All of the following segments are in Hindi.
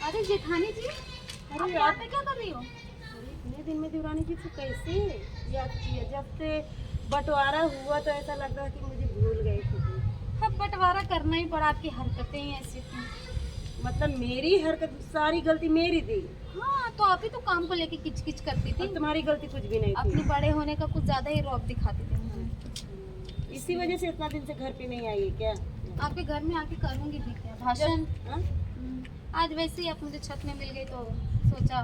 अरे जेठानी जी, अरे आप यार, यहाँ पे क्या कर रही हो? अरे इतने दिन में देवरानी जी तो कैसे याद किया? जब से बंटवारा हुआ तो ऐसा लग रहा कि मुझे भूल गए थे तुम। अब बंटवारा करना ही पड़ा, आपकी हरकतें ही ऐसी थी। मतलब मेरी हरकत, सारी गलती मेरी थी हाँ, तो आप ही तो काम को लेके किच किच करती और थी। तुम्हारी गलती कुछ भी नहीं अपने थी। बड़े होने का कुछ ज्यादा ही रौब दिखाते थे मुझे। इसी वजह से इतना दिन से घर पे नहीं आई है क्या? आपके घर में आके करूंगी भी क्या भाषण? हाँ? आज वैसे ही आप मुझे छत में मिल गई तो सोचा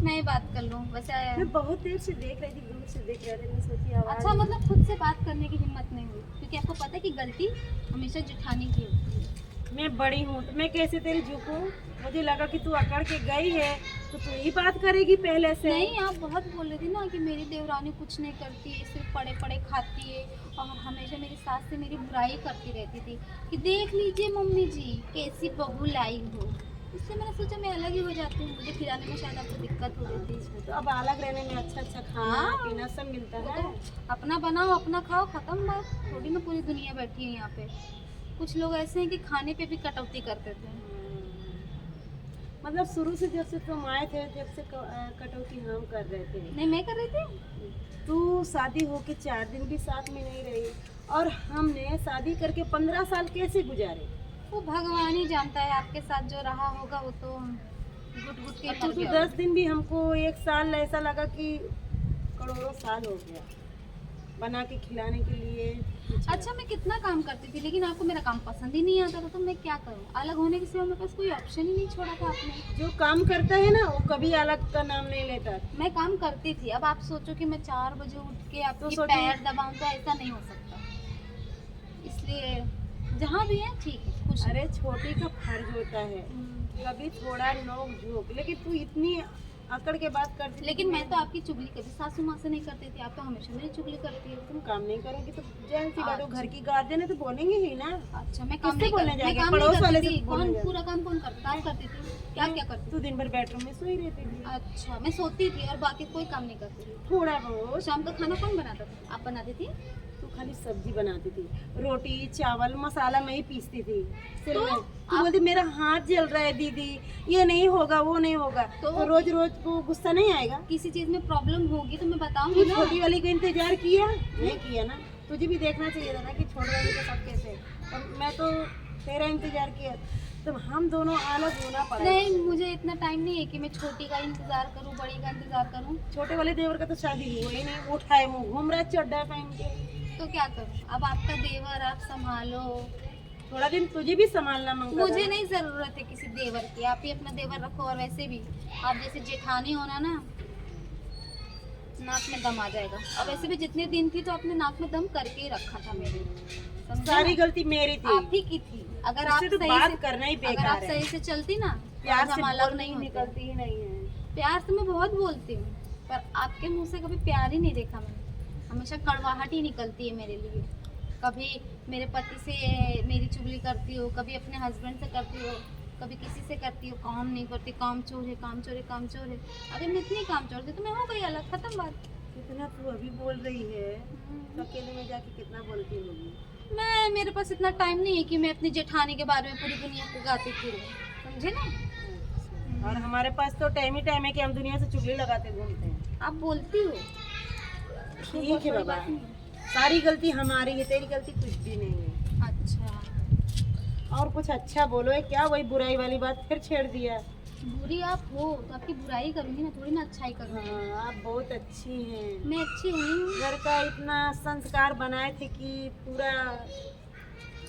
मैं ही बात कर लूं। वैसे मैं बहुत देर से देख रही थी, दूर से देख रहे थे, मैं सोची आवाज। अच्छा, मतलब खुद से बात करने की हिम्मत नहीं हुई, क्योंकि आपको पता है कि गलती हमेशा जेठानी की होती है। मैं बड़ी हूँ तो मैं कैसे तेरी झुकूं? मुझे लगा कि तू अकड़ के गई है तो तू ही बात करेगी पहले से। नहीं, आप बहुत बोल रही थी ना कि मेरी देवरानी कुछ नहीं करती है, सिर्फ पड़े पड़े खाती है और हमेशा मेरी सास से मेरी बुराई करती रहती थी कि देख लीजिए मम्मी जी कैसी बहू लाई हो। इसलिए मैंने सोचा मैं अलग ही हो जाती हूँ, मुझे खिलाने में शायद आपको दिक्कत हो रही थी। तो अब अलग रहने में अच्छा अच्छा खाना हाँ। पीना सब मिलता है। अपना बनाओ अपना खाओ, खत्म बात। थोड़ी ना पूरी दुनिया बैठी है यहाँ पे। कुछ लोग ऐसे हैं कि खाने पे भी कटौती करते थे। मतलब शुरू से जब से तुम आए थे जब से कटौती हम कर रहे थे। नहीं, मैं कर रही थी। तू शादी होके 4 दिन भी साथ में नहीं रही और हमने शादी करके 15 साल कैसे गुजारे? वो भगवान ही जानता है, आपके साथ जो रहा होगा वो तो गुट गुट के अब मर तो गया। 10 दिन भी हमको 1 साल ऐसा लगा कि करोड़ों साल हो गया बना के खिलाने के लिए। अच्छा, मैं कितना काम करती थी लेकिन आपको मेरा काम पसंद ही नहीं आता था, तो मैं क्या करूं? अलग होने के सिवा मेरे पास कोई ऑप्शन ही नहीं छोड़ा था आपने। जो काम करता है ना वो कभी अलग का नाम नहीं लेता। मैं काम करती थी। अब आप सोचो कि मैं 4 बजे उठ के आपकी सोचो- पैर दबाऊं, तो ऐसा नहीं हो सकता। इसलिए जहाँ भी है ठीक है, खुश है। अरे छोटी का फर्ज होता है कभी थोड़ा नोक झोंक, लेकिन तू इतनी अकड़ के बात करती। लेकिन मैं तो आपकी चुगली कभी सासू माँ से नहीं करती थी, आप तो हमेशा मेरी चुगली करती हो। तुम काम नहीं करोगी तो जाहिर सी बात है, घर की गार्जियन है तो बोलेंगे ही ना। अच्छा, मैं काम किससे नहीं बोलने मैं जाएंगे? काम पड़ोस नहीं वाले करती से थी। बोलने कौन जाएंगे? पूरा काम कौन करता? आप करती थी? क्या करती तू दिन भर बेडरूम में सोई रहती थी। अच्छा, मैं सोती थी और बाकी कोई काम नहीं करती थी। थोड़ा बहुत शाम का खाना कौन बनाता था? आप बनाती थी? तू खाली सब्जी बनाती थी, रोटी चावल मसाला मैं ही पीसती थी। सिर तो में तू बोलती मेरा हाथ जल रहा है दीदी, ये नहीं होगा वो नहीं होगा। तो रोज रोज को गुस्सा नहीं आएगा? किसी चीज में प्रॉब्लम होगी तो मैं तू बताऊंगी ना। छोटी वाली का इंतजार किया? नहीं किया ना? तुझे भी देखना चाहिए था ना कि छोटी वाली का सब कैसे है। और मैं तो तेरा इंतजार किया, तो हम दोनों अलग होना पड़ा। नहीं, मुझे इतना टाइम नहीं है कि मैं छोटी का इंतजार करूं, बड़ी का इंतजार करूं। छोटे वाले देवर का तो शादी हुआ ही नहीं, उठाए मुंह घूम रहा है चड्डा पहन के। तो क्या करूं? अब आपका देवर, आप संभालो। थोड़ा दिन तुझे भी संभालना मंगा। मुझे नहीं जरूरत है किसी देवर की, आप ही अपना देवर रखो। और वैसे भी आप जैसे जेठानी होना ना, नाक में दम आ जाएगा। और वैसे भी जितने दिन थी तो आपने नाक में दम करके ही रखा था मेरे। समझे सारी ना? गलती मेरी थी। आप ही की थी। अगर आप उससे तो सही बात से करना ही अगर बेकार आप है। सही से चलती ना, तो प्यार आज से हम अलग बोल नहीं नहीं होते। निकलती ही नहीं है। प्यार से मैं बहुत बोलती हूँ, पर आपके मुंह से कभी प्यार ही नहीं देखा मैंने। हमेशा कड़वाहट ही निकलती है मेरे लिए। कभी मेरे पति से मेरी चुगली करती हो, कभी अपने हस्बैंड से करती हो, कभी किसी से करती हो। काम नहीं करती, काम चोर है, काम चोर है, काम चोर है। अगर मैं इतनी काम चोर थी तो मैं हो गई अलग, खत्म बात। कितना तू अभी बोल रही है, तो अकेले में जाके कितना बोलती होगी। मेरे पास इतना टाइम नहीं है कि मैं अपनी जेठानी के बारे में पूरी दुनिया को गाती फिरूं, समझे ना? और हमारे पास तो टाइम ही टाइम है कि हम दुनिया से चुगली लगाते घूमते हैं। आप बोलती हो ठीक है बाबा, सारी गलती हमारी है, तेरी गलती कुछ भी नहीं है। अच्छा, और कुछ अच्छा बोलो, ये क्या वही बुराई वाली बात फिर छेड़ दिया। बुरी आप हो तो आपकी बुराई करूंगी ना, थोड़ी ना अच्छाई करूंगी। हाँ, आप बहुत अच्छी हैं। मैं अच्छी हूँ। घर का इतना संस्कार बनाए थे कि पूरा।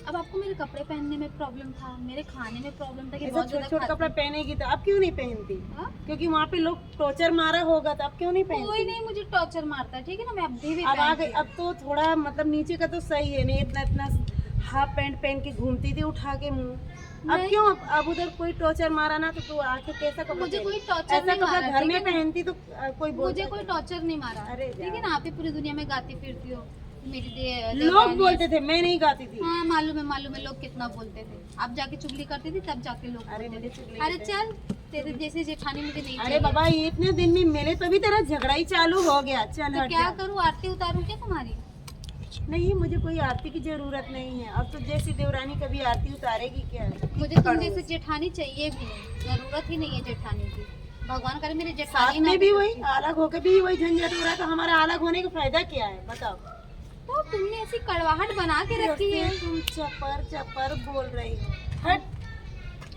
अब आपको मेरे कपड़े पहनने में प्रॉब्लम था, मेरे खाने में प्रॉब्लम था कि ऐसा बहुत छोटा ज्यादा छोटा कपड़ा पहनेगी तो आप क्यों नहीं पहनती? हाँ? क्योंकि वहाँ पे लोग टॉर्चर मारा होगा तो आप क्यों नहीं पहनती? कोई नहीं मुझे टॉर्चर मारता है, ठीक है ना? मैं अभी भी अब आ पहनती गई, अब तो थोड़ा मतलब नीचे का तो सही है, नहीं इतना इतना हाफ पैंट पहन के घूमती थी उठा के मुंह। अब नहीं। क्यों? अब उधर कोई टॉर्चर मारा ना तो तू आके कैसा कपड़ा मुझे पहन- कोई टॉर्चर ऐसा नहीं कपड़ा मारा, घर ठीक में है ना? पहनती तो कोई बोलता मुझे कोई टॉर्चर नहीं मारा, अरे ठीक है ना? आप ही पूरी दुनिया में गाती फिरती हो मेरी लोग देवरानी बोलते थे, मैं नहीं गाती थी। हाँ, मालूम है लोग कितना बोलते थे। आप जाके चुगली करती थी तब जाके लोग अरे बोलते मुझे थे। चुगली अरे करते चल, तेरे जैसे जेठानी मुझे नहीं अरे चाहिए। बाबा, ये इतने दिन में मिले तो भी तेरा झगड़ा ही चालू हो गया। चल तो हट क्या जा। करूँ? आरती उतारूँ क्या तुम्हारी? नहीं, मुझे कोई आरती की जरूरत नहीं है। अब तो जैसी देवरानी कभी आरती उतारेगी क्या? मुझे तुम जैसे जेठानी चाहिए भी नहीं, जरूरत ही नहीं है जेठानी की। भगवान करे मेरी जेठानी साथ में भी वही अलग होकर भी वही झंझट हो रहा है, तो हमारा अलग होने का फायदा क्या है बताओ? तो तुमने ऐसी कड़वाहट बना के रखी है। तुम चपर चपर बोल रही हो। हट।